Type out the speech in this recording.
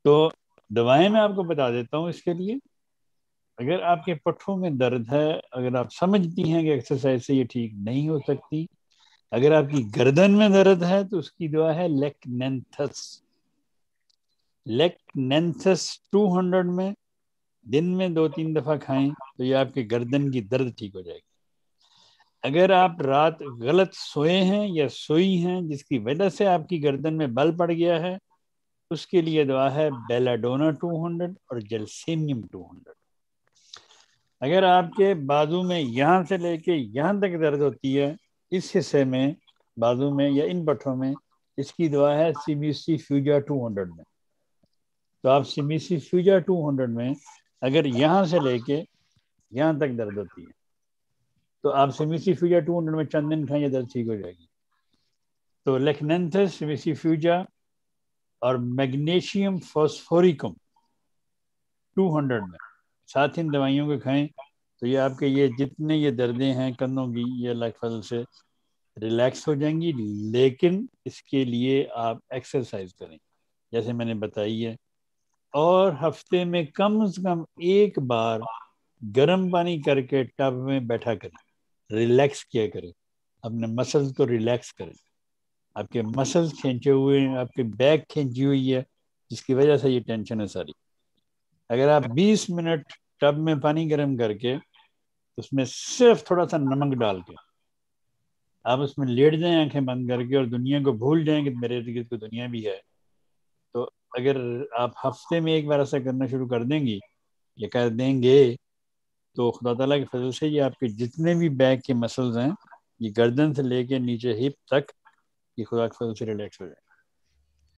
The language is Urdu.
تو دوائیں میں آپ کو بتا دیتا ہوں اس کے لیے. اگر آپ کے پٹھوں میں درد ہے، اگر آپ سمجھتی ہیں کہ ایکسرسائز سے یہ ٹھیک نہیں ہو سکتی، اگر آپ کی گردن میں درد ہے تو اس کی دعا ہے لیکنینتھس. لیکنینتھس 200 میں دن میں 2-3 دفعہ کھائیں تو یہ آپ کے گردن کی درد ٹھیک ہو جائے گی. اگر آپ رات غلط سوئے ہیں یا سوئی ہیں جس کی وجہ سے آپ کی گردن میں بل پڑ گیا ہے، اس کے لیے دعا ہے بیلاڈونا 200 اور جلسیمیم 200. اگر آپ کے بازو میں یہاں سے لے کے یہاں تک درد ہوتی ہے، اس حصے میں بازو میں یا ان پٹھوں میں، اس کی دعا ہے سیمیسی فیوجا 200 میں. تو آپ سیمیسی فیوجا 200 میں اگر یہاں سے لے کے یہاں تک درد ہوتی ہے تو آپ سیمیسی فیوجا 200 میں چند دن کھائیں، یہ درد ٹھیک ہو جائے گی. تو لیکنینتھس، سیمیسی فیوجا اور میگنیشیم فاسفوریکم 200 میں ساتھ ان دوائیوں کو کھائیں تو یہ آپ کے یہ جتنے یہ دردیں ہیں کندھوں کی، یہ اللہ کے فضل سے ریلیکس ہو جائیں گی. لیکن اس کے لیے آپ ایکسرسائز کریں جیسے میں نے بتائی ہے، اور ہفتے میں کم از کم ایک بار گرم پانی کر کے ٹب میں بیٹھا کریں، ریلیکس کیا کریں، اپنے مسلز کو ریلیکس کریں. آپ کے مسلز کھینچے ہوئے ہیں، آپ کے بیک کھینچی ہوئی ہے، جس کی وجہ سے یہ ٹینشن ہے ساری. اگر آپ 20 منٹ ٹب میں پانی گرم کر کے اس میں صرف تھوڑا سا نمک ڈال کے آپ اس میں لیٹ جائیں آنکھیں بند کر کے اور دنیا کو بھول جائیں کہ میرے ارد گرد کوئی دنیا بھی ہے، تو اگر آپ ہفتے میں ایک بار ایسا کرنا شروع کر دیں گی یا کر دیں گے تو خدا تعالیٰ کے فضل سے یہ آپ کے جتنے بھی بیک کے مسلز ہیں، یہ گردن سے لے کے نیچے ہپ تک، یہ خدا کے فضل سے ریلیکس ہو جائیں.